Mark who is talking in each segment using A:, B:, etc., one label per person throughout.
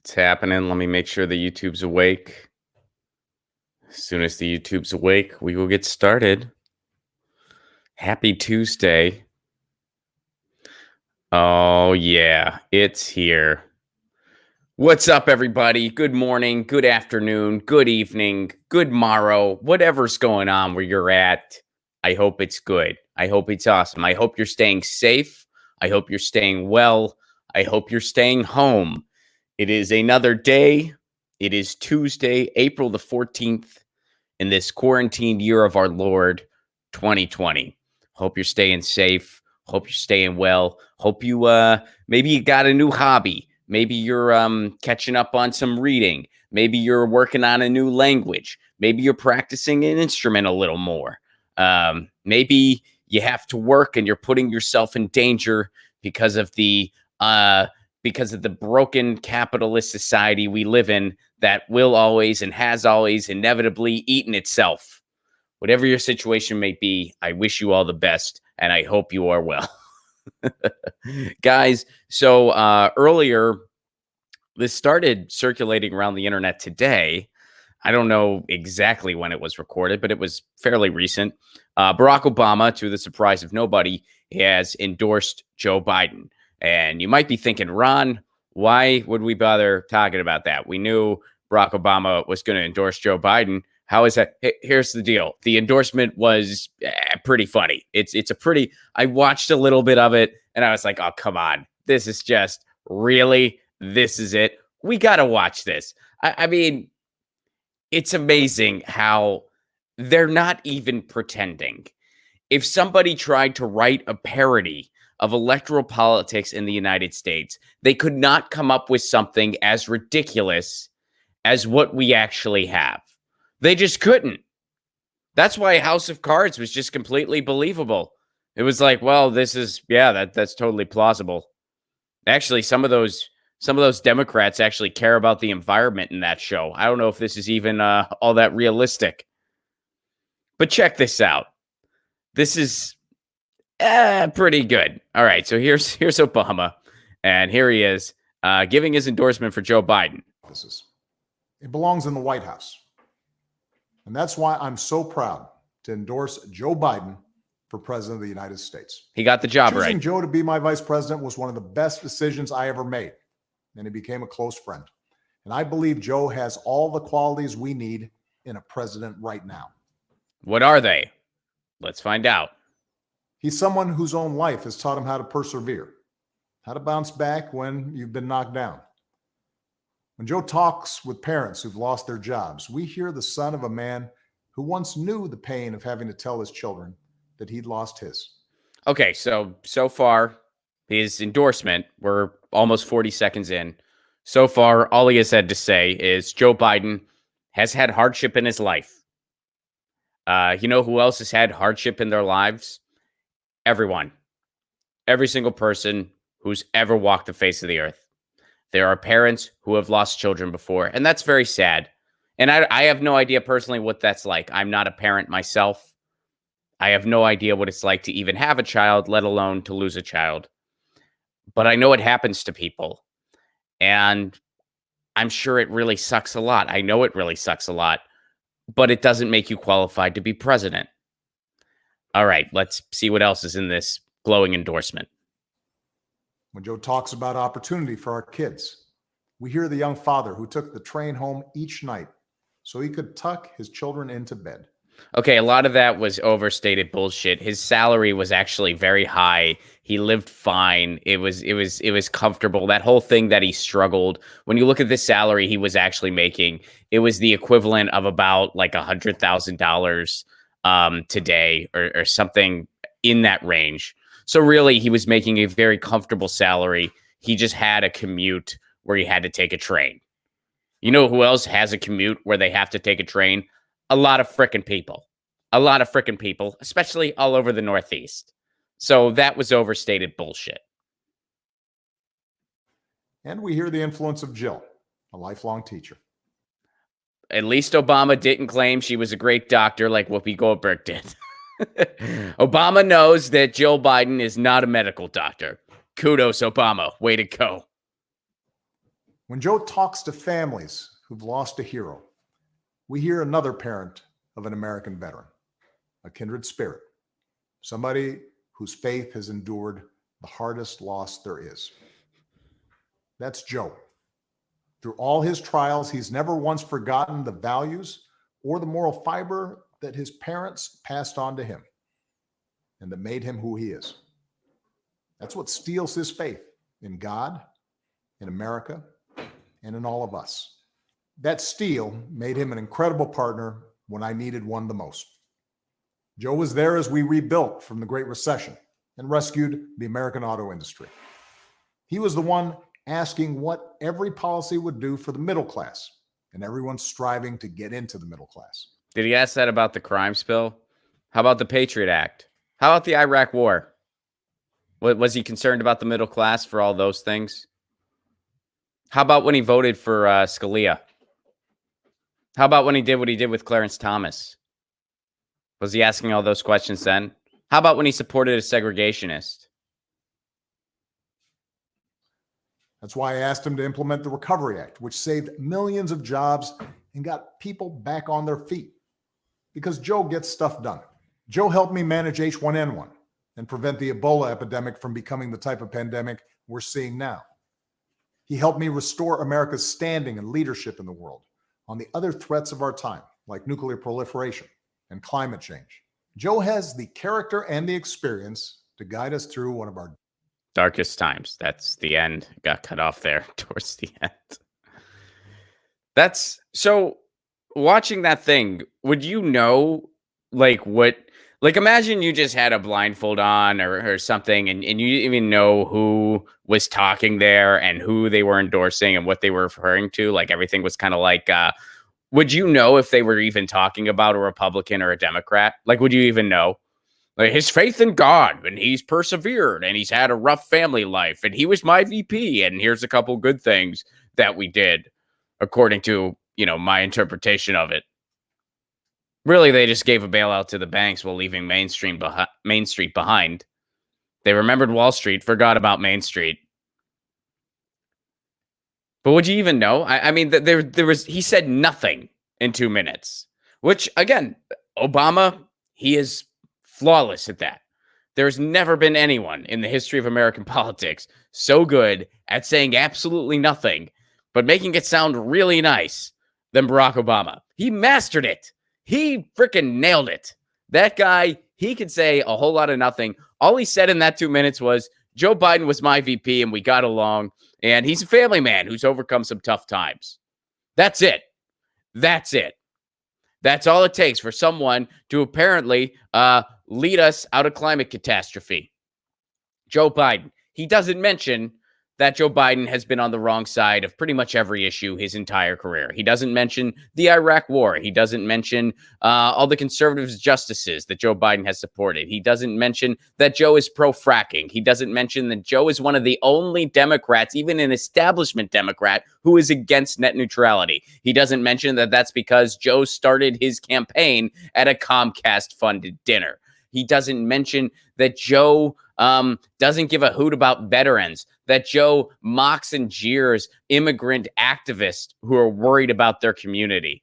A: It's happening. Let me make sure the YouTube's awake. As soon as the YouTube's awake, we will get started. Happy Tuesday. Oh, yeah, it's here. What's up, everybody? Good morning, good afternoon, good evening, good morrow, whatever's going on where you're at. I hope it's good. I hope it's awesome. I hope you're staying safe. I hope you're staying well. I hope you're staying home. It is another day. It is Tuesday, April the 14th, in this quarantine year of our Lord 2020. Hope you're staying safe. Hope you're staying well. Hope you maybe you got a new hobby. Maybe you're catching up on some reading. Maybe you're working on a new language. Maybe you're practicing an instrument a little more. Maybe you have to work and you're putting yourself in danger because of the broken capitalist society we live in that will always and has always inevitably eaten itself. Whatever your situation may be, I wish you all the best, and I hope you are well. Guys, so earlier, this started circulating around the internet today. I don't know exactly when it was recorded, but it was fairly recent. Barack Obama, to the surprise of nobody, has endorsed Joe Biden. And you might be thinking, Ron, why would we bother talking about that? We knew Barack Obama was going to endorse Joe Biden. How is that? Here's the deal. The endorsement was pretty funny. I watched a little bit of it and I was like, oh, come on. This is just really, this is it. We got to watch this. I mean, it's amazing how they're not even pretending. If somebody tried to write a parody of electoral politics in the United States, they could not come up with something as ridiculous as what we actually have. They just couldn't. That's why House of Cards was just completely believable. It was like, well, that's totally plausible. Actually, some of those Democrats actually care about the environment in that show. I don't know if this is even all that realistic. But check this out. This is pretty good. All right, so here's Obama, and here he is giving his endorsement for Joe Biden.
B: It belongs in the White House. And that's why I'm so proud to endorse Joe Biden for president of the United States.
A: He got the job right.
B: Choosing Joe to be my vice president was one of the best decisions I ever made, and he became a close friend. And I believe Joe has all the qualities we need in a president right now.
A: What are they? Let's find out.
B: He's someone whose own life has taught him how to persevere, how to bounce back when you've been knocked down. When Joe talks with parents who've lost their jobs, we hear the son of a man who once knew the pain of having to tell his children that he'd lost his.
A: Okay, so far, his endorsement, we're almost 40 seconds in. So far, all he has had to say is Joe Biden has had hardship in his life. You know who else has had hardship in their lives? Everyone. Every single person who's ever walked the face of the earth. There are parents who have lost children before, and that's very sad. And I have no idea personally what that's like. I'm not a parent myself. I have no idea what it's like to even have a child, let alone to lose a child. But I know it happens to people. And I'm sure it really sucks a lot. I know it really sucks a lot. But it doesn't make you qualified to be president. All right, let's see what else is in this glowing endorsement.
B: When Joe talks about opportunity for our kids, we hear the young father who took the train home each night so he could tuck his children into bed.
A: Okay, a lot of that was overstated bullshit. His salary was actually very high. He lived fine. It was comfortable. That whole thing that he struggled. When you look at the salary he was actually making, it was the equivalent of about like $100,000 today or something in that range. So really, he was making a very comfortable salary. He just had a commute where he had to take a train. You know who else has a commute where they have to take a train? A lot of frickin' people. A lot of frickin' people, especially all over the Northeast. So that was overstated bullshit.
B: And we hear the influence of Jill, a lifelong teacher.
A: At least Obama didn't claim she was a great doctor like Whoopi Goldberg did. Obama knows that Joe Biden is not a medical doctor. Kudos, Obama. Way to go.
B: When Joe talks to families who've lost a hero, we hear another parent of an American veteran, a kindred spirit, somebody whose faith has endured the hardest loss there is. That's Joe. Through all his trials, he's never once forgotten the values or the moral fiber that his parents passed on to him and that made him who he is. That's what steels his faith in God, in America, and in all of us. That steel made him an incredible partner when I needed one the most. Joe was there as we rebuilt from the Great Recession and rescued the American auto industry. He was the one asking what every policy would do for the middle class and everyone striving to get into the middle class.
A: Did he ask that about the crime spill? How about the Patriot Act? How about the Iraq War? Was he concerned about the middle class for all those things? How about when he voted for Scalia? How about when he did what he did with Clarence Thomas? Was he asking all those questions then? How about when he supported a segregationist?
B: That's why I asked him to implement the Recovery Act, which saved millions of jobs and got people back on their feet. Because Joe gets stuff done. Joe helped me manage H1N1 and prevent the Ebola epidemic from becoming the type of pandemic we're seeing now. He helped me restore America's standing and leadership in the world on the other threats of our time, like nuclear proliferation and climate change. Joe has the character and the experience to guide us through one of our
A: darkest times. That's the end. Got cut off there towards the end. That's so watching that thing, would you know like what, like imagine you just had a blindfold on or something and you didn't even know who was talking there and who they were endorsing and what they were referring to. Like everything was kind of like, would you know if they were even talking about a Republican or a Democrat? Like, would you even know? Like his faith in God, and he's persevered, and he's had a rough family life, and he was my VP, and here's a couple good things that we did, according to, my interpretation of it. Really, they just gave a bailout to the banks while leaving Main Street behind. They remembered Wall Street, forgot about Main Street. But would you even know? I mean, he said nothing in 2 minutes, which again, Obama, he is flawless at that. There's never been anyone in the history of American politics so good at saying absolutely nothing, but making it sound really nice than Barack Obama. He mastered it. He freaking nailed it. That guy, he could say a whole lot of nothing. All he said in that 2 minutes was, Joe Biden was my VP and we got along, and he's a family man who's overcome some tough times. That's it. That's it. That's all it takes for someone to apparently lead us out of climate catastrophe. Joe Biden. He doesn't mention that Joe Biden has been on the wrong side of pretty much every issue his entire career. He doesn't mention the Iraq War. He doesn't mention all the conservative justices that Joe Biden has supported. He doesn't mention that Joe is pro-fracking. He doesn't mention that Joe is one of the only Democrats, even an establishment Democrat, who is against net neutrality. He doesn't mention that that's because Joe started his campaign at a Comcast-funded dinner. He doesn't mention that Joe doesn't give a hoot about veterans, that Joe mocks and jeers immigrant activists who are worried about their community.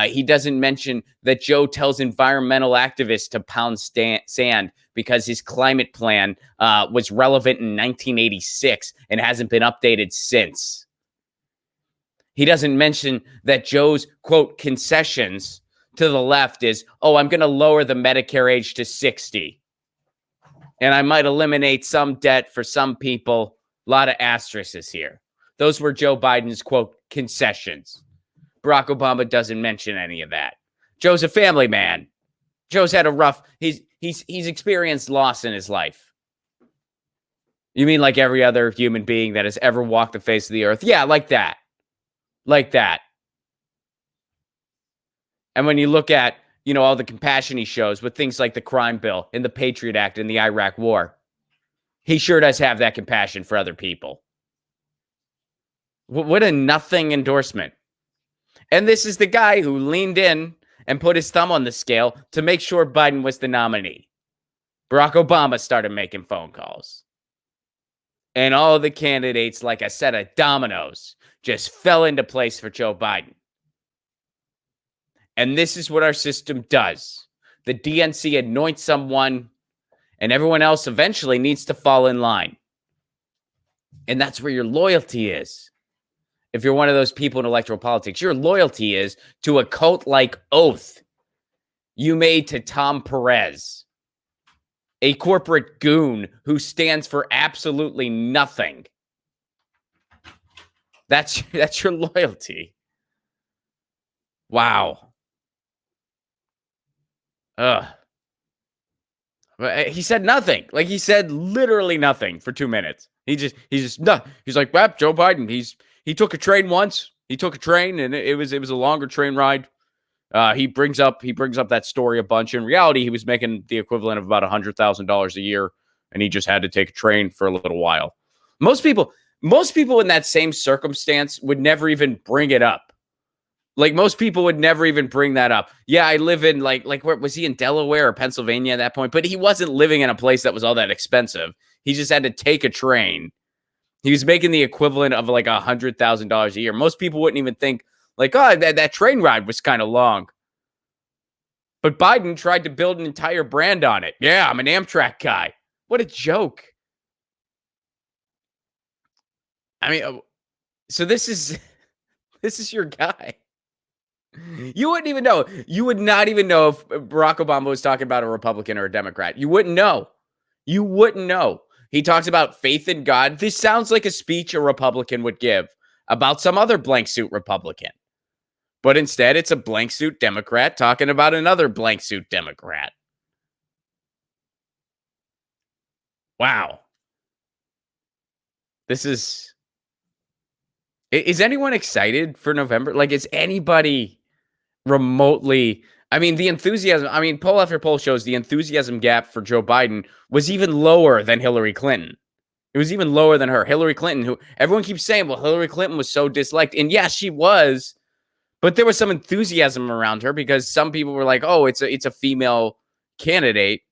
A: He doesn't mention that Joe tells environmental activists to pound sand because his climate plan was relevant in 1986 and hasn't been updated since. He doesn't mention that Joe's, quote, concessions to the left is, I'm going to lower the Medicare age to 60. And I might eliminate some debt for some people. A lot of asterisks here. Those were Joe Biden's, quote, concessions. Barack Obama doesn't mention any of that. Joe's a family man. Joe's had a rough, he's experienced loss in his life. You mean like every other human being that has ever walked the face of the earth? Yeah, like that. Like that. And when you look at, all the compassion he shows with things like the crime bill and the Patriot Act and the Iraq War, he sure does have that compassion for other people. What a nothing endorsement. And this is the guy who leaned in and put his thumb on the scale to make sure Biden was the nominee. Barack Obama started making phone calls. And all the candidates, like a set of dominoes, just fell into place for Joe Biden. And this is what our system does. The DNC anoints someone, and everyone else eventually needs to fall in line. And that's where your loyalty is. If you're one of those people in electoral politics, your loyalty is to a cult-like oath you made to Tom Perez, a corporate goon who stands for absolutely nothing. That's your loyalty. Wow. Ugh. He said nothing. Like, he said literally nothing for 2 minutes. He's like, well, Joe Biden, he took a train once. He took a train, and it was a longer train ride. He brings up that story a bunch. In reality, he was making the equivalent of about $100,000 a year, and he just had to take a train for a little while. Most people in that same circumstance would never even bring it up. Like, most people would never even bring that up. Yeah, I live in like where was he, in Delaware or Pennsylvania at that point? But he wasn't living in a place that was all that expensive. He just had to take a train. He was making the equivalent of like $100,000 a year. Most people wouldn't even think like, oh, that train ride was kind of long. But Biden tried to build an entire brand on it. Yeah, I'm an Amtrak guy. What a joke. I mean, so this is your guy. You wouldn't even know. You would not even know if Barack Obama was talking about a Republican or a Democrat. You wouldn't know. You wouldn't know. He talks about faith in God. This sounds like a speech a Republican would give about some other blank suit Republican. But instead, it's a blank suit Democrat talking about another blank suit Democrat. Wow. This is anyone excited for November? Like, is anybody remotely? I mean, the enthusiasm, poll after poll shows the enthusiasm gap for Joe Biden was even lower than Hillary Clinton. It was even lower than her. Hillary Clinton, who everyone keeps saying, well, Hillary Clinton was so disliked. And yeah, she was. But there was some enthusiasm around her because some people were like, oh, it's a female candidate.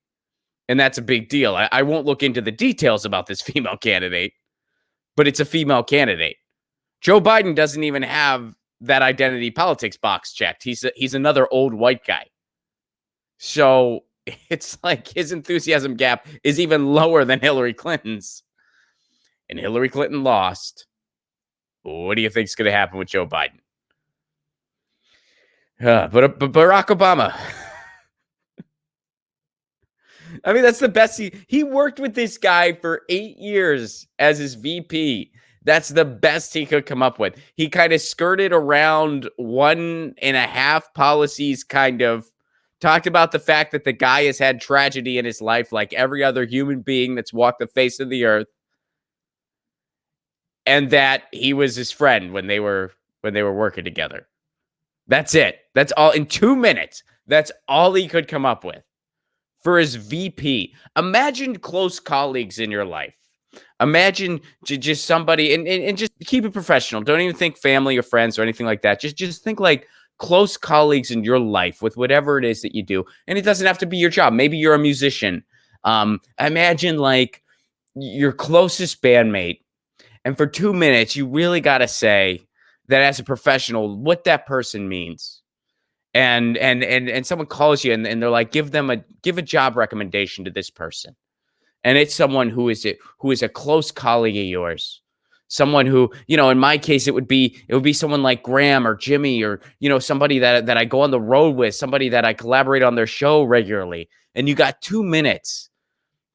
A: And that's a big deal. I won't look into the details about this female candidate, but it's a female candidate. Joe Biden doesn't even have that identity politics box checked. He's another old white guy. So it's like his enthusiasm gap is even lower than Hillary Clinton's. And Hillary Clinton lost. What do you think is going to happen with Joe Biden? But Barack Obama. I mean, that's the best. He worked with this guy for 8 years as his VP. That's the best he could come up with. He kind of skirted around 1.5 policies, kind of talked about the fact that the guy has had tragedy in his life like every other human being that's walked the face of the earth. And that he was his friend when they were working together. That's it. That's all in 2 minutes. That's all he could come up with for his VP. Imagine close colleagues in your life. Imagine just somebody, and just keep it professional. Don't even think family or friends or anything like that. Just think like close colleagues in your life with whatever it is that you do. And it doesn't have to be your job. Maybe you're a musician. Imagine like your closest bandmate. And for 2 minutes, you really got to say that as a professional, what that person means. And someone calls you and they're like, give a job recommendation to this person. And it's someone who is a close colleague of yours. Someone who, in my case, it would be someone like Graham or Jimmy or, somebody that I go on the road with, somebody that I collaborate on their show regularly. And you got 2 minutes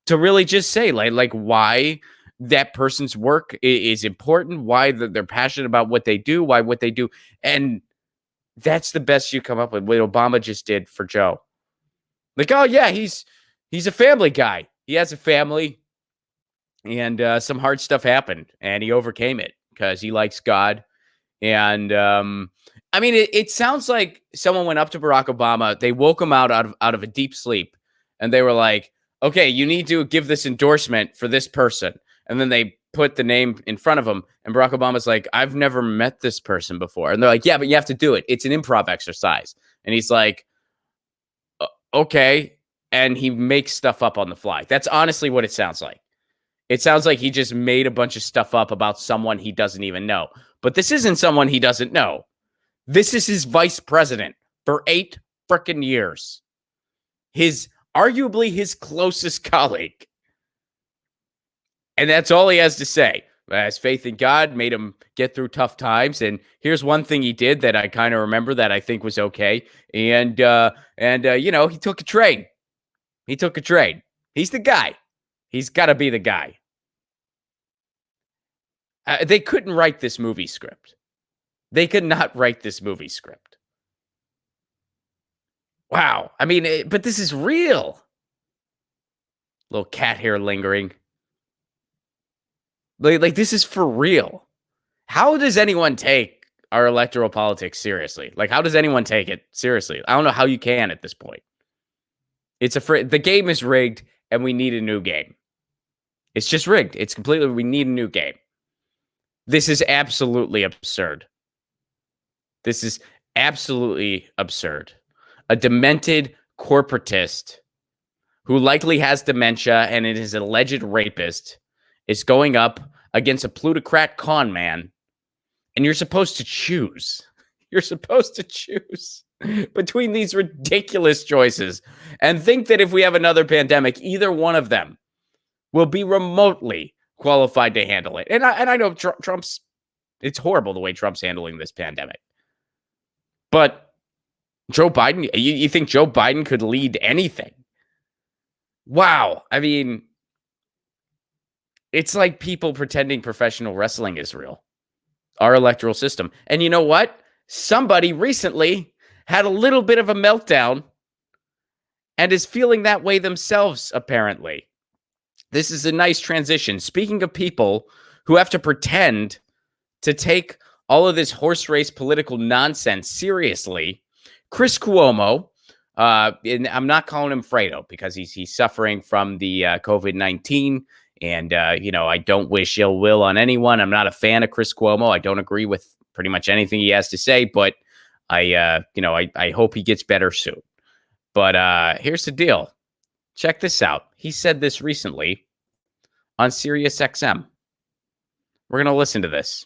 A: to really just say like why that person's work is important, why they're passionate about what they do, why what they do. And that's the best you come up with, what Obama just did for Joe. Like, oh yeah, he's a family guy. He has a family, and some hard stuff happened, and he overcame it because he likes God. And it sounds like someone went up to Barack Obama. They woke him out of a deep sleep, and they were like, okay, you need to give this endorsement for this person. And then they put the name in front of him. And Barack Obama's like, I've never met this person before. And they're like, yeah, but you have to do it. It's an improv exercise. And he's like, okay. And he makes stuff up on the fly. That's honestly what it sounds like. It sounds like he just made a bunch of stuff up about someone he doesn't even know. But this isn't someone he doesn't know. This is his vice president for 8 freaking years. Arguably his closest colleague. And that's all he has to say. Has faith in God, made him get through tough times. And here's one thing he did that I kind of remember that I think was okay. And he took a trade. He took a trade. He's the guy. He's got to be the guy. They couldn't write this movie script. They could not write this movie script. Wow. I mean, but this is real. Little cat hair lingering. Like this is for real. How does anyone take our electoral politics seriously? Like, how does anyone take it seriously? I don't know how you can at this point. The game is rigged, and we need a new game. It's just rigged. It's completely, we need a new game. This is absolutely absurd. This is absolutely absurd. A demented corporatist who likely has dementia and is an alleged rapist is going up against a plutocrat con man, and you're supposed to choose. You're supposed to choose between these ridiculous choices and think that if we have another pandemic, either one of them will be remotely qualified to handle it. And I know Trump's, it's horrible the way Trump's handling this pandemic. But Joe Biden, you think Joe Biden could lead anything? Wow. I mean, it's like people pretending professional wrestling is real. Our electoral system. And you know what? Somebody recently had a little bit of a meltdown and is feeling that way themselves, apparently. This is a nice transition. Speaking of people who have to pretend to take all of this horse race political nonsense seriously, Chris Cuomo, and I'm not calling him Fredo because he's suffering from the COVID-19. And, I don't wish ill will on anyone. I'm not a fan of Chris Cuomo. I don't agree with pretty much anything he has to say, but I hope he gets better soon. But here's the deal. Check this out. He said this recently on Sirius XM. We're going to listen to this.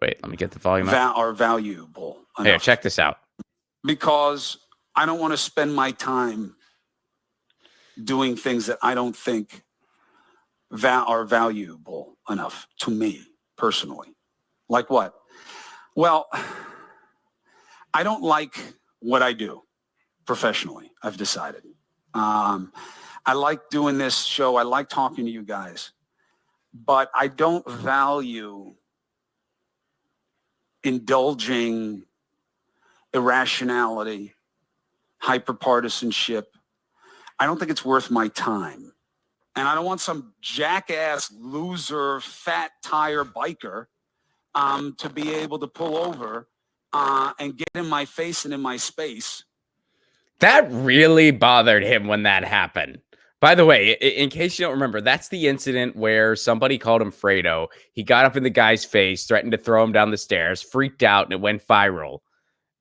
A: Wait, let me get the volume up.
C: Are valuable enough.
A: Here, check this out.
C: Because I don't want to spend my time doing things that I don't think are valuable enough to me personally. Like what? Well, I don't like what I do professionally, I've decided. I like doing this show. I like talking to you guys. But I don't value indulging irrationality, hyperpartisanship. I don't think it's worth my time. And I don't want some jackass, loser, fat tire biker to be able to pull over and get in my face and in my space.
A: That really bothered him when that happened. By the way, in case you don't remember, that's the incident where somebody called him Fredo. He got up in the guy's face, threatened to throw him down the stairs, freaked out, and it went viral.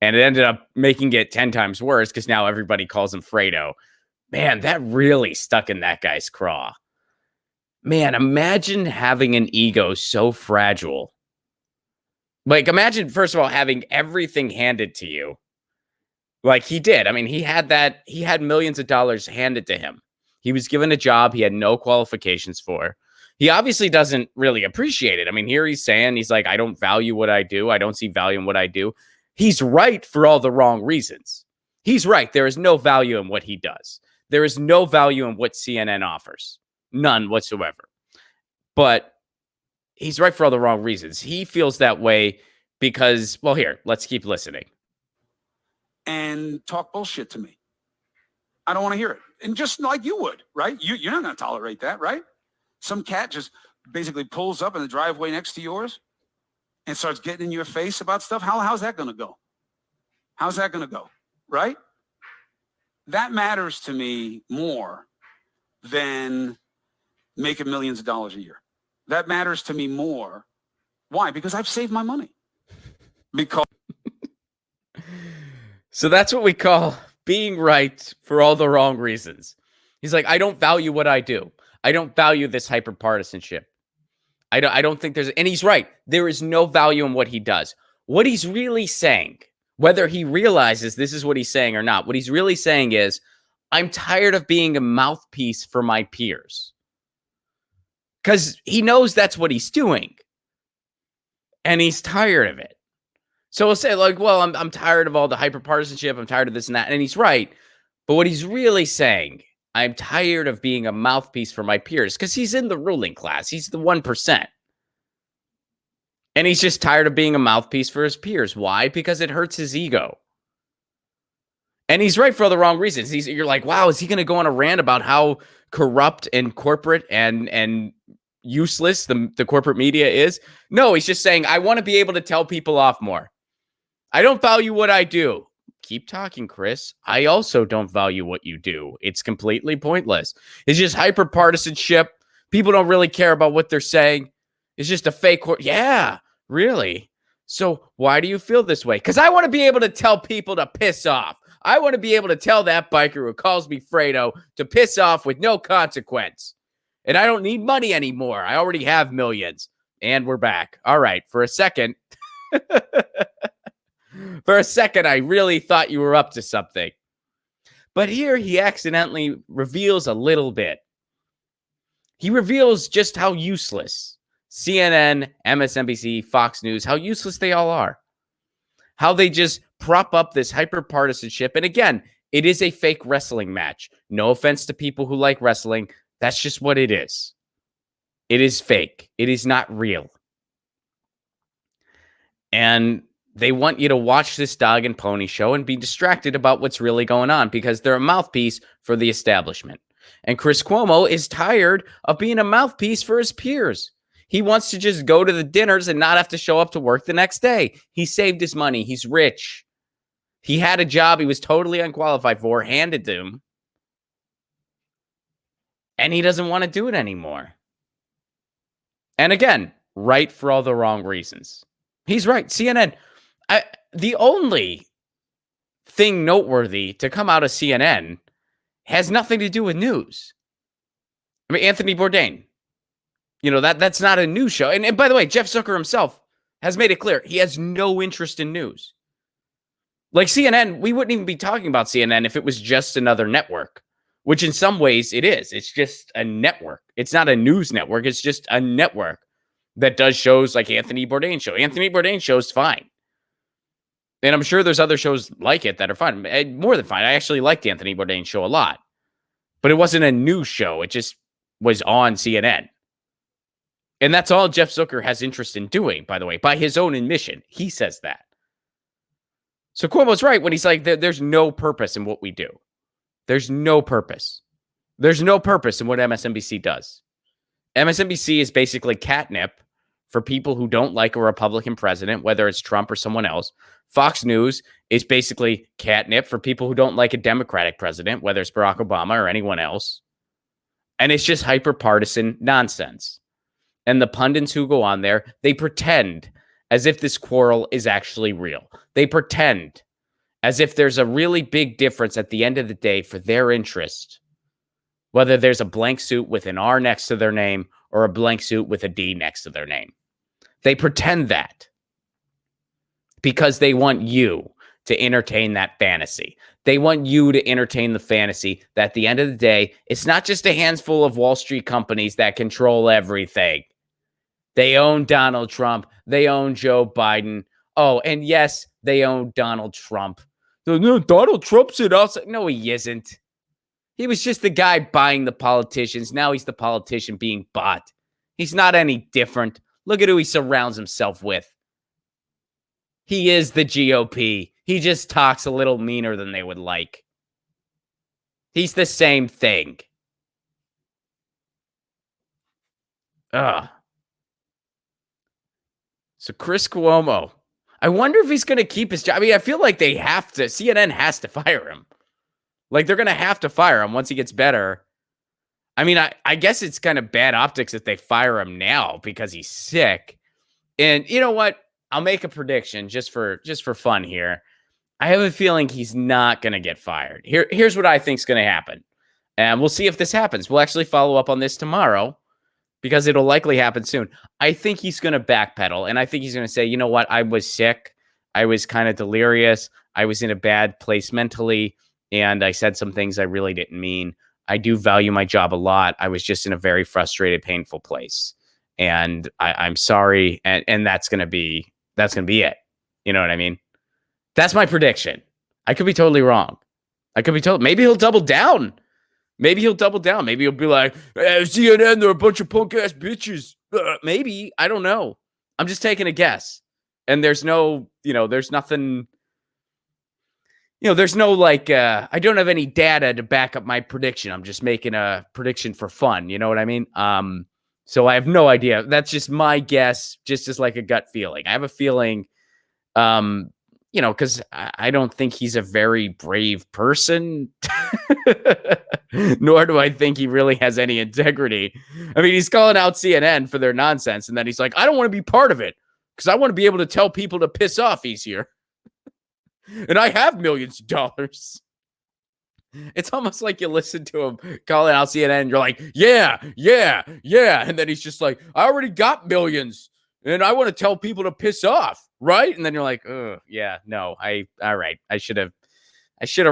A: And it ended up making it 10 times worse because now everybody calls him Fredo. Man, that really stuck in that guy's craw. Man, imagine having an ego so fragile. Like, imagine, first of all, having everything handed to you. Like he did. I mean, he had millions of dollars handed to him. He was given a job he had no qualifications for. He obviously doesn't really appreciate it. I mean, here he's saying, he's like, I don't value what I do. I don't see value in what I do. He's right for all the wrong reasons. He's right. There is no value in what he does. There is no value in what CNN offers. None whatsoever. But he's right for all the wrong reasons. He feels that way because, well, here, let's keep listening.
C: And talk bullshit to me. I don't want to hear it. And just like you would, right? You're not going to tolerate that, right? Some cat just basically pulls up in the driveway next to yours and starts getting in your face about stuff. How's that going to go? How's that going to go? Right? That matters to me more than making millions of dollars a year. That matters to me more. Why? Because I've saved my money. Because
A: so that's what we call being right for all the wrong reasons. He's like, I don't value what I do. I don't value this hyperpartisanship. I don't think there's, and he's right. There is no value in what he does. What he's really saying, whether he realizes this is what he's saying or not, what he's really saying is, I'm tired of being a mouthpiece for my peers. Because he knows that's what he's doing. And he's tired of it. So he'll say, like, well, I'm tired of all the hyperpartisanship. I'm tired of this and that. And he's right. But what he's really saying, I'm tired of being a mouthpiece for my peers, because he's in the ruling class. He's the 1%. And he's just tired of being a mouthpiece for his peers. Why? Because it hurts his ego. And he's right for all the wrong reasons. You're like, wow, is he going to go on a rant about how corrupt and corporate and useless the corporate media is? No, he's just saying, I want to be able to tell people off more. I don't value what I do. Keep talking, Chris. I also don't value what you do. It's completely pointless. It's just hyperpartisanship. People don't really care about what they're saying. It's just a fake. Yeah, really? So why do you feel this way? Because I want to be able to tell people to piss off. I want to be able to tell that biker who calls me Fredo to piss off with no consequence. And I don't need money anymore. I already have millions. And we're back. All right. For a second, I really thought you were up to something. But here he accidentally reveals a little bit. He reveals just how useless CNN, MSNBC, Fox News, how useless they all are. How they just prop up this hyperpartisanship. And again, it is a fake wrestling match. No offense to people who like wrestling. That's just what it is. It is fake. It is not real. And they want you to watch this dog and pony show and be distracted about what's really going on, because they're a mouthpiece for the establishment. And Chris Cuomo is tired of being a mouthpiece for his peers. He wants to just go to the dinners and not have to show up to work the next day. He saved his money. He's rich. He had a job he was totally unqualified for, handed to him. And he doesn't want to do it anymore. And again, right for all the wrong reasons. He's right. CNN, the only thing noteworthy to come out of CNN has nothing to do with news. I mean, Anthony Bourdain. You know, that's not a news show. And by the way, Jeff Zucker himself has made it clear he has no interest in news. Like CNN, we wouldn't even be talking about CNN if it was just another network, which in some ways it is. It's just a network. It's not a news network. It's just a network that does shows like Anthony Bourdain show. Anthony Bourdain show's fine. And I'm sure there's other shows like it that are fine. More than fine. I actually liked the Anthony Bourdain show a lot. But it wasn't a news show. It just was on CNN. And that's all Jeff Zucker has interest in doing, by the way, by his own admission. He says that. So Cuomo's right when he's like, there's no purpose in what we do. There's no purpose. There's no purpose in what MSNBC does. MSNBC is basically catnip for people who don't like a Republican president, whether it's Trump or someone else. Fox News is basically catnip for people who don't like a Democratic president, whether it's Barack Obama or anyone else. And it's just hyper-partisan nonsense. And the pundits who go on there, they pretend as if this quarrel is actually real. They pretend as if there's a really big difference at the end of the day for their interest, whether there's a blank suit with an R next to their name or a blank suit with a D next to their name. They pretend that because they want you to entertain that fantasy. They want you to entertain the fantasy that at the end of the day, it's not just a handful of Wall Street companies that control everything. They own Donald Trump. They own Joe Biden. Oh, and yes, they own Donald Trump. No, Donald Trump's it also. No, he isn't. He was just the guy buying the politicians. Now he's the politician being bought. He's not any different. Look at who he surrounds himself with. He is the GOP. He just talks a little meaner than they would like. He's the same thing. Ugh. So Chris Cuomo, I wonder if he's going to keep his job. I mean, I feel like they have to. CNN has to fire him. Like, they're going to have to fire him once he gets better. I mean, I guess it's kind of bad optics if they fire him now because he's sick. And you know what? I'll make a prediction just for fun here. I have a feeling he's not going to get fired. Here's what I think is going to happen. And we'll see if this happens. We'll actually follow up on this tomorrow because it'll likely happen soon. I think he's going to backpedal, and I think he's going to say, you know what? I was sick. I was kind of delirious. I was in a bad place mentally, and I said some things I really didn't mean. I do value my job a lot. I was just in a very frustrated, painful place, and I'm sorry. And that's going to be it. You know what I mean? That's my prediction. I could be totally wrong. Maybe he'll double down. Maybe he'll be like, CNN, they're a bunch of punk ass bitches. Maybe. I don't know. I'm just taking a guess. And there's no, there's nothing, there's no like, I don't have any data to back up my prediction. I'm just making a prediction for fun. You know what I mean? So I have no idea. That's just my guess, just as like a gut feeling. I have a feeling, because I don't think he's a very brave person, nor do I think he really has any integrity. I mean, he's calling out CNN for their nonsense, and then he's like, I don't want to be part of it because I want to be able to tell people to piss off easier. And I have millions of dollars. It's almost like you listen to him calling out CNN, and you're like, yeah. And then he's just like, I already got millions, and I want to tell people to piss off. Right. And then you're like, oh, yeah, no, all right. I should have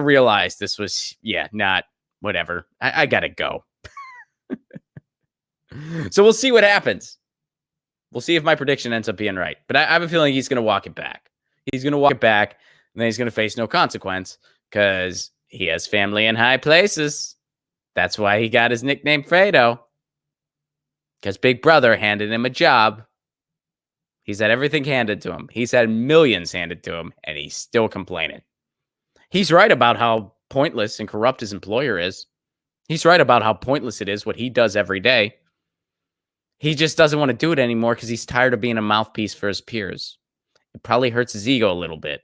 A: realized this was, not whatever. I got to go. So we'll see what happens. We'll see if my prediction ends up being right. But I have a feeling he's going to walk it back. He's going to walk it back, and then he's going to face no consequence because he has family in high places. That's why he got his nickname Fredo, because Big Brother handed him a job. He's had everything handed to him. He's had millions handed to him, and he's still complaining. He's right about how pointless and corrupt his employer is. He's right about how pointless it is what he does every day. He just doesn't want to do it anymore because he's tired of being a mouthpiece for his peers. It probably hurts his ego a little bit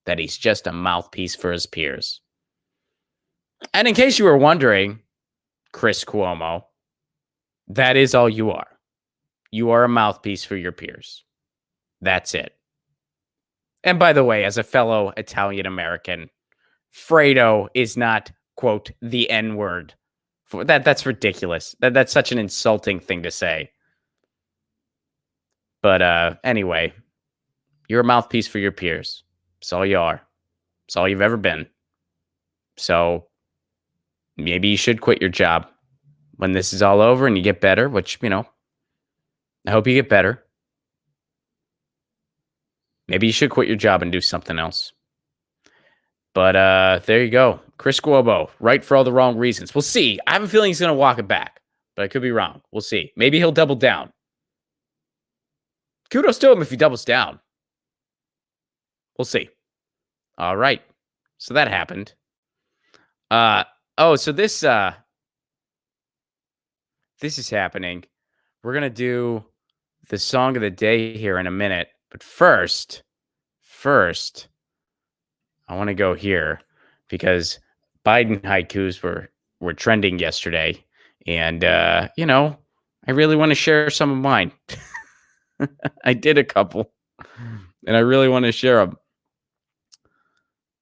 A: that he's just a mouthpiece for his peers. And in case you were wondering, Chris Cuomo, that is all you are. You are a mouthpiece for your peers. That's it. And by the way, as a fellow Italian American, Fredo is not, quote, the N-word. That's ridiculous. That's such an insulting thing to say. But anyway, you're a mouthpiece for your peers. That's all you are. That's all you've ever been. So maybe you should quit your job when this is all over and you get better, which, I hope you get better. Maybe you should quit your job and do something else. But there you go. Chris Cuomo, right for all the wrong reasons. We'll see. I have a feeling he's going to walk it back, but I could be wrong. We'll see. Maybe he'll double down. Kudos to him if he doubles down. We'll see. All right. So that happened. So this is happening. We're going to do the song of the day here in a minute. But first, I want to go here because Biden haikus were trending yesterday. And, I really want to share some of mine. I did a couple, and I really want to share them.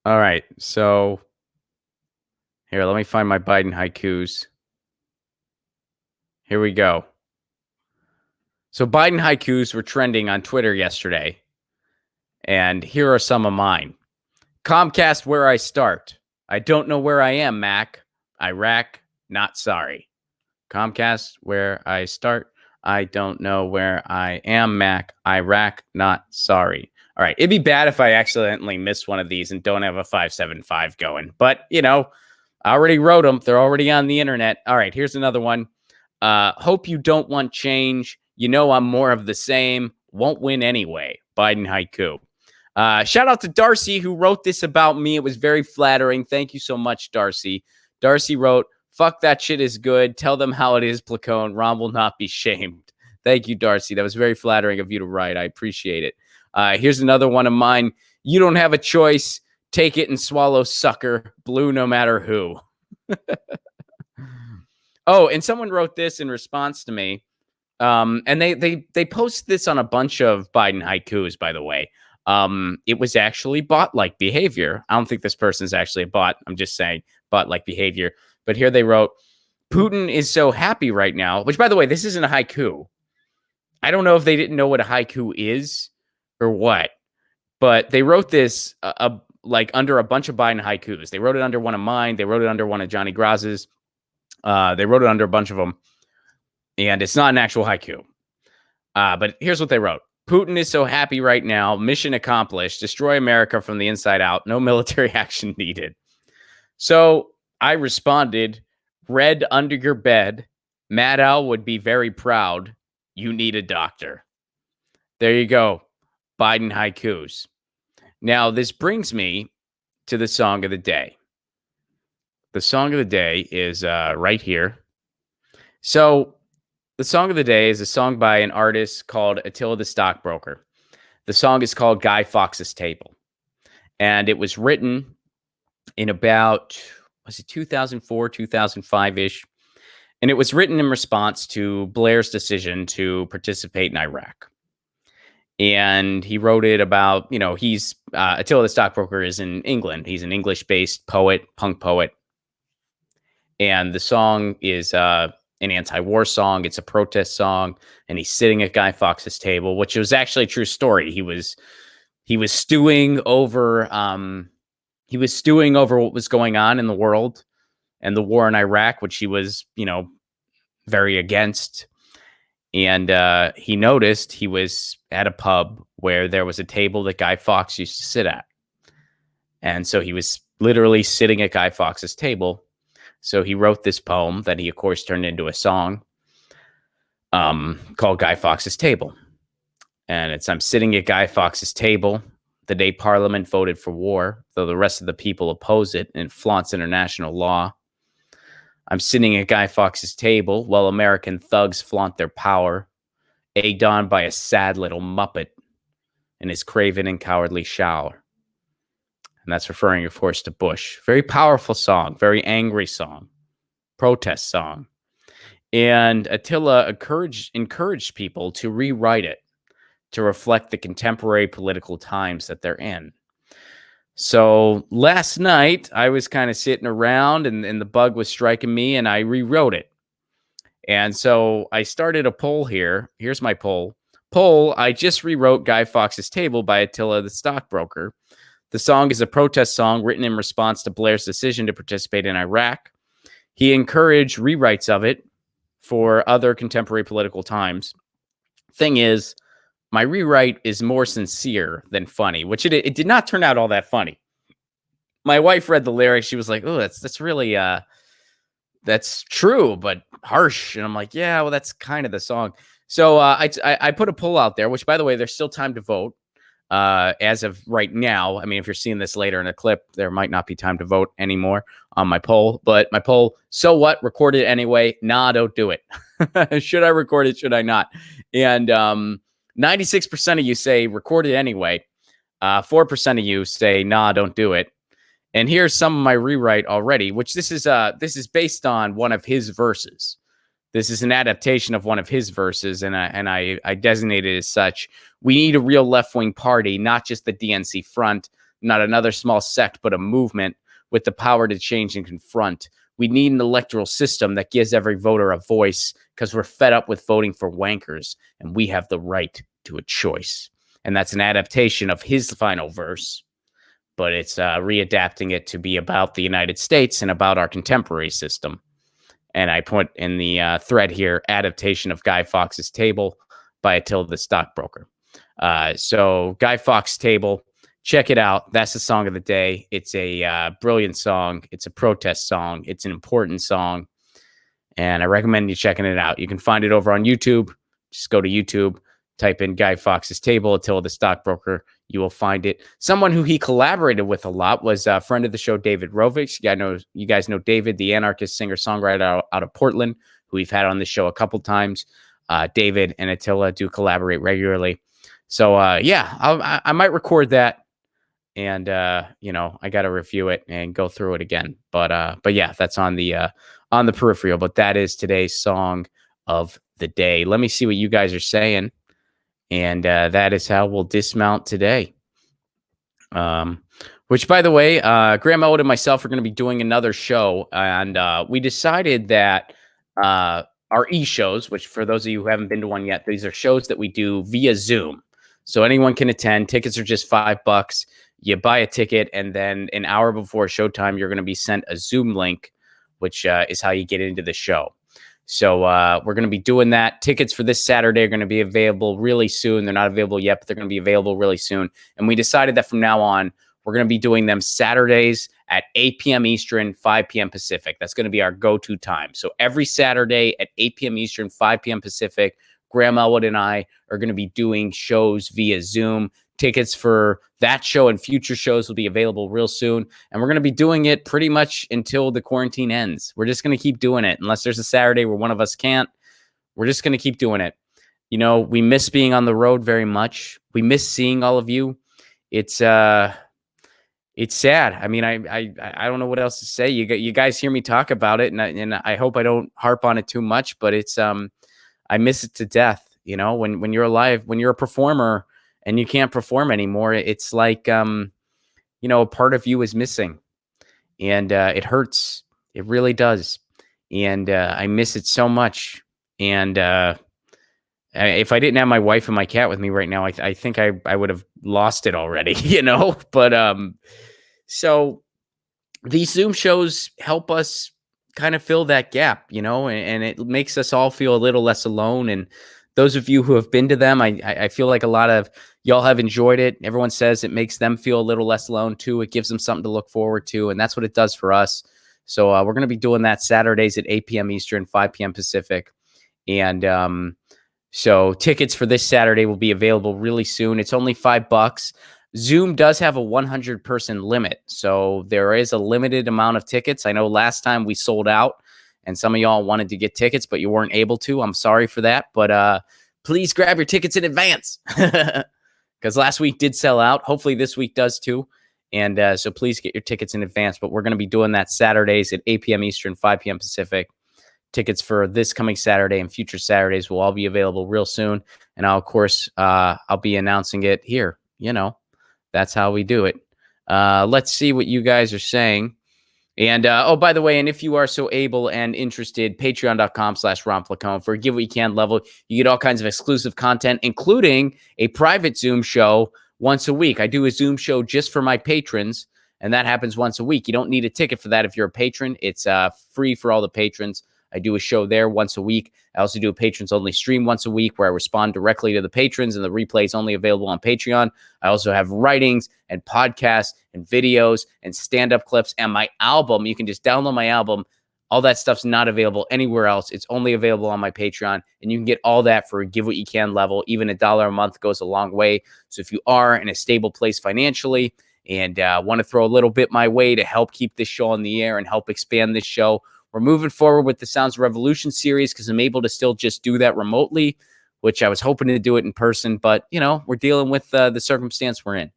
A: All right. So here, let me find my Biden haikus. Here we go. So Biden haikus were trending on Twitter yesterday, and here are some of mine. Comcast, where I start. I don't know where I am, Mac. Iraq, not sorry. Comcast, where I start. I don't know where I am, Mac. Iraq, not sorry. All right. It'd be bad if I accidentally miss one of these and don't have a 575 going. But, I already wrote them. They're already on the internet. All right. Here's another one. Hope you don't want change. I'm more of the same. Won't win anyway. Biden haiku. Shout out to Darcy who wrote this about me. It was very flattering. Thank you so much, Darcy. Darcy wrote, fuck that shit is good. Tell them how it is, Placone. Ron will not be shamed. Thank you, Darcy. That was very flattering of you to write. I appreciate it. Here's another one of mine. You don't have a choice. Take it and swallow, sucker. Blue no matter who. Oh, and someone wrote this in response to me. And they post this on a bunch of Biden haikus, by the way. It was actually bot-like behavior. I don't think this person's actually a bot. I'm just saying bot-like behavior. But here they wrote, Putin is so happy right now, which, by the way, this isn't a haiku. I don't know if they didn't know what a haiku is or what, but they wrote this like under a bunch of Biden haikus. They wrote it under one of mine. They wrote it under one of Johnny Graz's. They wrote it under a bunch of them, and it's not an actual haiku. But here's what they wrote. Putin is so happy right now. Mission accomplished. Destroy America from the inside out. No military action needed. So I responded, read under your bed. Mad Al would be very proud. You need a doctor. There you go. Biden haikus. Now, this brings me to the song of the day. The song of the day is right here. So the song of the day is a song by an artist called Attila the Stockbroker. The song is called Guy Fawkes' Table. And it was written in about, was it 2004, 2005-ish? And it was written in response to Blair's decision to participate in Iraq. And he wrote it about, he's, Attila the Stockbroker is in England. He's an English-based poet, punk poet. And the song is an anti-war song. It's a protest song. And he's sitting at Guy Fawkes' table, which was actually a true story. He was stewing over, what was going on in the world and the war in Iraq, which he was, very against. And he noticed he was at a pub where there was a table that Guy Fawkes used to sit at. And so he was literally sitting at Guy Fawkes' table. So he wrote this poem that he, of course, turned into a song called Guy Fawkes' Table. And it's, I'm sitting at Guy Fawkes' table the day Parliament voted for war, though the rest of the people oppose it and flaunts international law. I'm sitting at Guy Fawkes' table while American thugs flaunt their power, egged on by a sad little muppet in his craven and cowardly shower. And that's referring, of course, to Bush. Very powerful song, very angry song, protest song. And Attila encouraged people to rewrite it to reflect the contemporary political times that they're in. So last night, I was kind of sitting around and the bug was striking me, and I rewrote it. And so I started a poll here. Here's my poll. I just rewrote Guy Fawkes' Table by Attila the Stockbroker. The song is a protest song written in response to Blair's decision to participate in Iraq. He encouraged rewrites of it for other contemporary political times. Thing is, my rewrite is more sincere than funny, which it did not turn out all that funny. My wife read the lyrics. She was like, oh, that's really, that's true, but harsh. And I'm like, yeah, well, that's kind of the song. So I put a poll out there, which, by the way, there's still time to vote as of right now. I mean, if you're seeing this later in a clip, there might not be time to vote anymore on my poll. But my poll, so what? Record it anyway. Nah, don't do it. Should I record it? Should I not? And 96% of you say record it anyway. 4% of you say, nah, don't do it. And here's some of my rewrite already, which this is based on one of his verses. This is an adaptation of one of his verses, and I designated it as such. We need a real left-wing party, not just the DNC front, not another small sect, but a movement with the power to change and confront. We need an electoral system that gives every voter a voice, because we're fed up with voting for wankers, and we have the right to a choice. And that's an adaptation of his final verse, but it's readapting it to be about the United States and about our contemporary system. And I put in the thread here, adaptation of Guy Fawkes' Table by Attila the Stockbroker. So Guy Fawkes' Table, check it out. That's the song of the day. It's a brilliant song. It's a protest song. It's an important song. And I recommend you checking it out. You can find it over on YouTube. Just go to YouTube, type in Guy Fawkes' Table, Attila the Stockbroker. You will find it. Someone who he collaborated with a lot was a friend of the show, David Rovich. You guys know David, the anarchist singer-songwriter out of Portland, who we've had on the show a couple times. David and Attila do collaborate regularly. So, I might record that. And, I got to review it and go through it again. But yeah, that's on the peripheral. But that is today's song of the day. Let me see what you guys are saying. And that is how we'll dismount today. Which, by the way, Graham Elwood and myself are going to be doing another show, and we decided that our e-shows, which for those of you who haven't been to one yet, these are shows that we do via Zoom. So anyone can attend. Tickets are just $5. You buy a ticket, and then an hour before showtime, you're going to be sent a Zoom link, which is how you get into the show. So we're going to be doing that. Tickets for this Saturday are going to be available really soon. They're not available yet, but they're going to be available really soon. And we decided that from now on, we're going to be doing them Saturdays at 8 p.m. Eastern, 5 p.m. Pacific. That's going to be our go-to time. So every Saturday at 8 p.m. Eastern, 5 p.m. Pacific, Graham Elwood and I are going to be doing shows via Zoom. Tickets for that show and future shows will be available real soon. And we're going to be doing it pretty much until the quarantine ends. We're just going to keep doing it. Unless there's a Saturday where one of us can't, we're just going to keep doing it. You know, we miss being on the road very much. We miss seeing all of you. It's sad. I mean, I don't know what else to say. You guys hear me talk about it, and I hope I don't harp on it too much, but it's I miss it to death. You know, when you're alive, when you're a performer and you can't perform anymore, it's like you know, a part of you is missing, and it hurts. It really does, and I miss it so much. And if I didn't have my wife and my cat with me right now, I think I would have lost it already. You know, but so these Zoom shows help us kind of fill that gap, you know, and it makes us all feel a little less alone. And those of you who have been to them, I feel like a lot of y'all have enjoyed it. Everyone says it makes them feel a little less alone too. It gives them something to look forward to. And that's what it does for us. So we're going to be doing that Saturdays at 8 p.m. Eastern, 5 p.m. Pacific. And so tickets for this Saturday will be available really soon. It's only $5. Zoom does have a 100-person limit, so there is a limited amount of tickets. I know last time we sold out, and some of y'all wanted to get tickets, but you weren't able to. I'm sorry for that, but please grab your tickets in advance because last week did sell out. Hopefully this week does too, and so please get your tickets in advance. But we're going to be doing that Saturdays at 8 p.m. Eastern, 5 p.m. Pacific. Tickets for this coming Saturday and future Saturdays will all be available real soon, and I'll, of course, I'll be announcing it here, you know. That's how we do it. Let's see what you guys are saying. And, oh, by the way, and if you are so able and interested, patreon.com/Ron Flacone. For a Give What You Can level, you get all kinds of exclusive content, including a private Zoom show once a week. I do a Zoom show just for my patrons, and that happens once a week. You don't need a ticket for that if you're a patron. It's free for all the patrons. I do a show there once a week. I also do a patrons-only stream once a week where I respond directly to the patrons, and the replay is only available on Patreon. I also have writings and podcasts and videos and stand-up clips and my album. You can just download my album. All that stuff's not available anywhere else. It's only available on my Patreon, and you can get all that for a Give What You Can level. Even $1 a month goes a long way. So if you are in a stable place financially and want to throw a little bit my way to help keep this show on the air and help expand this show, we're moving forward with the Sounds of Revolution series because I'm able to still just do that remotely, which I was hoping to do it in person. But, you know, we're dealing with the circumstance we're in.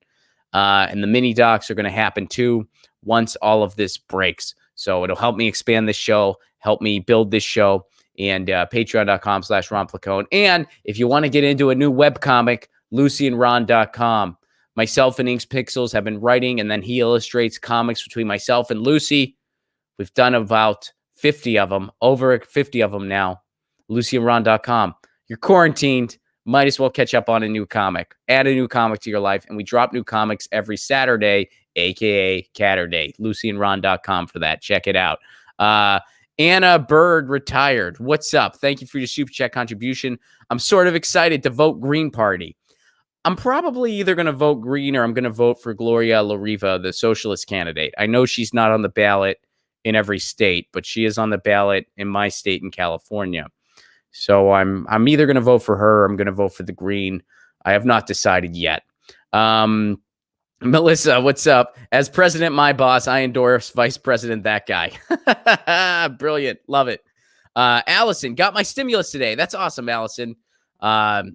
A: And the mini docs are going to happen too once all of this breaks. So it'll help me expand this show, help me build this show, and patreon.com/Ron Flacone. And if you want to get into a new webcomic, LucyandRon.com. Myself and Inks Pixels have been writing, and then he illustrates comics between myself and Lucy. We've done about 50 of them, over 50 of them now. LucyandRon.com. You're quarantined. Might as well catch up on a new comic. Add a new comic to your life. And we drop new comics every Saturday, a.k.a. Catterday. LucyandRon.com for that. Check it out. Anna Bird retired. What's up? Thank you for your super chat contribution. I'm sort of excited to vote Green Party. I'm probably either going to vote Green or I'm going to vote for Gloria La Riva, the socialist candidate. I know she's not on the ballot in every state, but she is on the ballot in my state in California. So I'm either going to vote for her or I'm going to vote for the Green. I have not decided yet. Melissa, what's up? As president, my boss, I endorse vice president, that guy. Brilliant. Love it. Allison, got my stimulus today. That's awesome, Allison.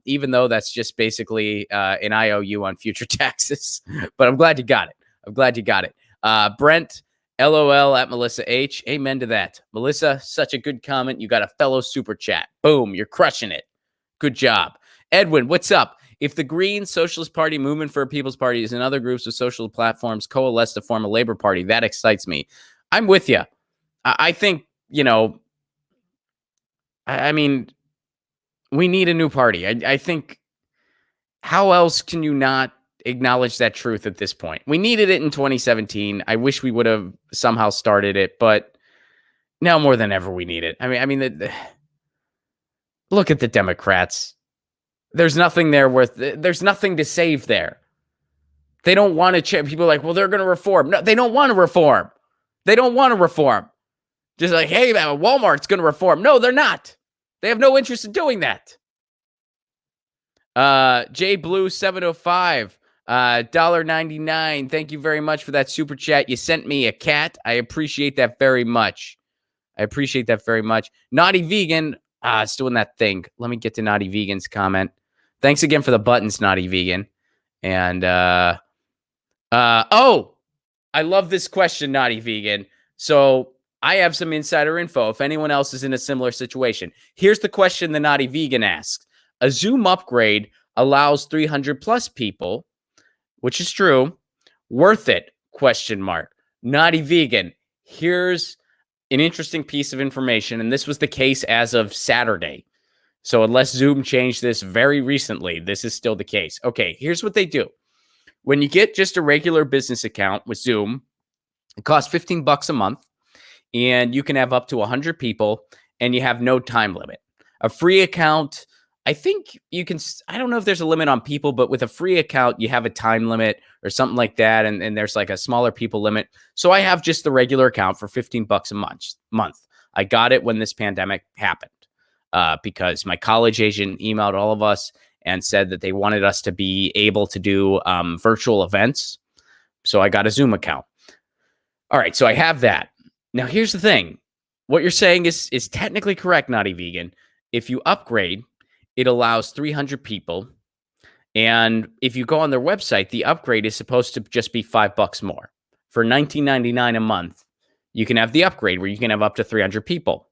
A: Even though that's just basically an IOU on future taxes. But I'm glad you got it. Brent, LOL at Melissa H. Amen to that. Melissa, such a good comment. You got a fellow super chat. Boom, you're crushing it. Good job. Edwin, what's up? If the Green Socialist Party, Movement for a People's Party, and other groups with social platforms coalesce to form a Labor Party, that excites me. I'm with you. I think, I mean, we need a new party. I think, how else can you not acknowledge that truth at this point? We needed it in 2017. I wish we would have somehow started it, but now more than ever we need it. Look at the Democrats. There's nothing there there's nothing to save there. They don't want to change. People are like, well, they're going to reform. No, they don't want to reform. They don't want to reform. Just like, hey, man, Walmart's going to reform. No, they're not. They have no interest in doing that. J Blue 705, $1.99. Thank you very much for that super chat. You sent me a cat. I appreciate that very much. Naughty Vegan, it's doing that thing. Let me get to Naughty Vegan's comment. Thanks again for the buttons, Naughty Vegan. And I love this question, Naughty Vegan. So I have some insider info if anyone else is in a similar situation. Here's the question the Naughty Vegan asks. A Zoom upgrade allows 300 plus people, which is true. Worth it? ? Naughty Vegan, here's an interesting piece of information, and this was the case as of Saturday. So unless Zoom changed this very recently, this is still the case. Okay, here's what they do. When you get just a regular business account with Zoom, it costs $15 a month, and you can have up to 100 people, and you have no time limit. A free account, I think you can, I don't know if there's a limit on people, but with a free account, you have a time limit or something like that. And there's like a smaller people limit. So I have just the regular account for $15 a month. I got it when this pandemic happened because my college agent emailed all of us and said that they wanted us to be able to do virtual events. So I got a Zoom account. All right. So I have that. Now, here's the thing. What you're saying is technically correct, Naughty Vegan. If you upgrade, it allows 300 people. And if you go on their website, the upgrade is supposed to just be $5 more. For $19.99 a month, you can have the upgrade where you can have up to 300 people.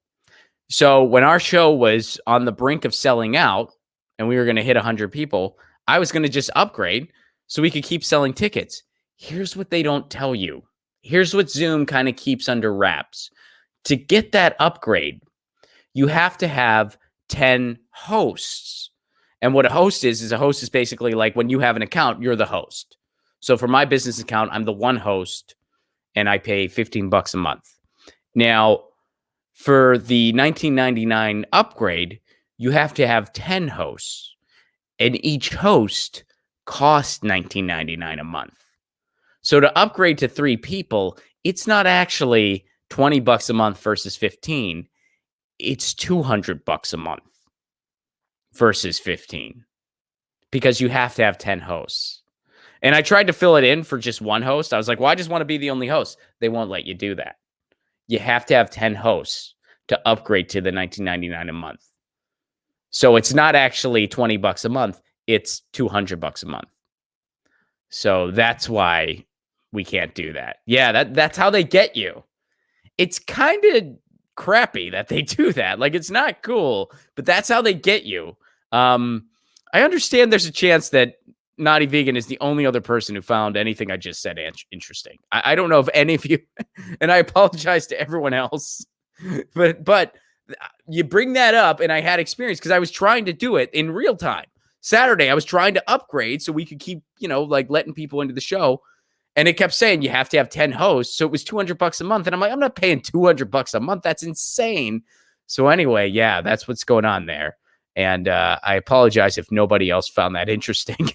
A: So when our show was on the brink of selling out and we were going to hit 100 people, I was going to just upgrade so we could keep selling tickets. Here's what they don't tell you. Here's what Zoom kind of keeps under wraps. To get that upgrade, you have to have 10 hosts. And what a host is a host is basically like when you have an account, you're the host. So for my business account, I'm the one host and I pay $15 a month. Now, for the $19.99 upgrade, you have to have 10 hosts and each host costs $19.99 a month. So to upgrade to 3 people, it's not actually $20 a month versus 15. It's $200 a month versus 15 because you have to have 10 hosts. And I tried to fill it in for just one host. I was like, well, I just want to be the only host. They won't let you do that. You have to have 10 hosts to upgrade to the $19.99 a month. So it's not actually $20 a month. It's $200 a month. So that's why we can't do that. Yeah, that's how they get you. It's kind of crappy that they do that. Like, it's not cool, but that's how they get you. I understand there's a chance that Naughty Vegan is the only other person who found anything I just said interesting. I don't know if any of you, and I apologize to everyone else, but you bring that up, and I had experience because I was trying to do it in real time. Saturday, I was trying to upgrade so we could keep, like letting people into the show. And it kept saying you have to have 10 hosts. So it was $200 a month. And I'm like, I'm not paying $200 a month. That's insane. So anyway, yeah, that's what's going on there. And I apologize if nobody else found that interesting.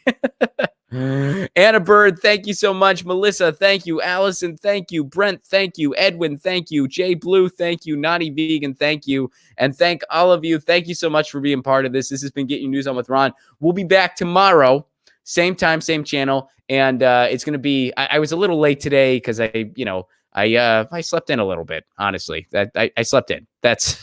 A: Anna Bird, thank you so much. Melissa, thank you. Allison, thank you. Brent, thank you. Edwin, thank you. Jay Blue, thank you. Naughty Vegan, thank you. And thank all of you. Thank you so much for being part of this. This has been Get Your News On with Ron. We'll be back tomorrow. Same time, same channel. And it's going to be, I was a little late today because I slept in a little bit, honestly. I slept in. That's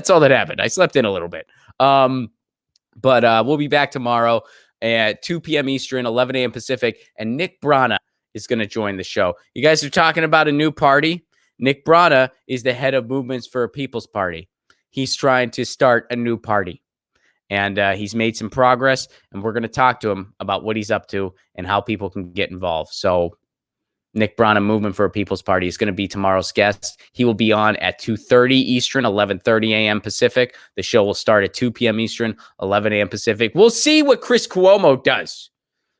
A: all that happened. I slept in a little bit. But we'll be back tomorrow at 2 p.m. Eastern, 11 a.m. Pacific. And Nick Brana is going to join the show. You guys are talking about a new party. Nick Brana is the head of Movements for a People's Party. He's trying to start a new party. And he's made some progress, and we're going to talk to him about what he's up to and how people can get involved. So Nick Braun and Movement for a People's Party is going to be tomorrow's guest. He will be on at 2:30 Eastern, 11:30 a.m. Pacific. The show will start at 2 p.m. Eastern, 11 a.m. Pacific. We'll see what Chris Cuomo does.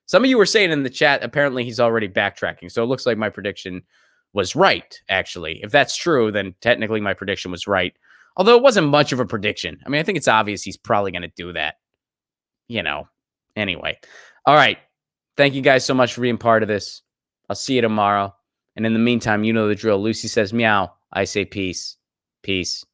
A: Some of you were saying in the chat, apparently he's already backtracking. So it looks like my prediction was right, actually. If that's true, then technically my prediction was right. Although it wasn't much of a prediction. I mean, I think it's obvious he's probably going to do that. Anyway. All right. Thank you guys so much for being part of this. I'll see you tomorrow. And in the meantime, you know the drill. Lucy says meow. I say peace. Peace.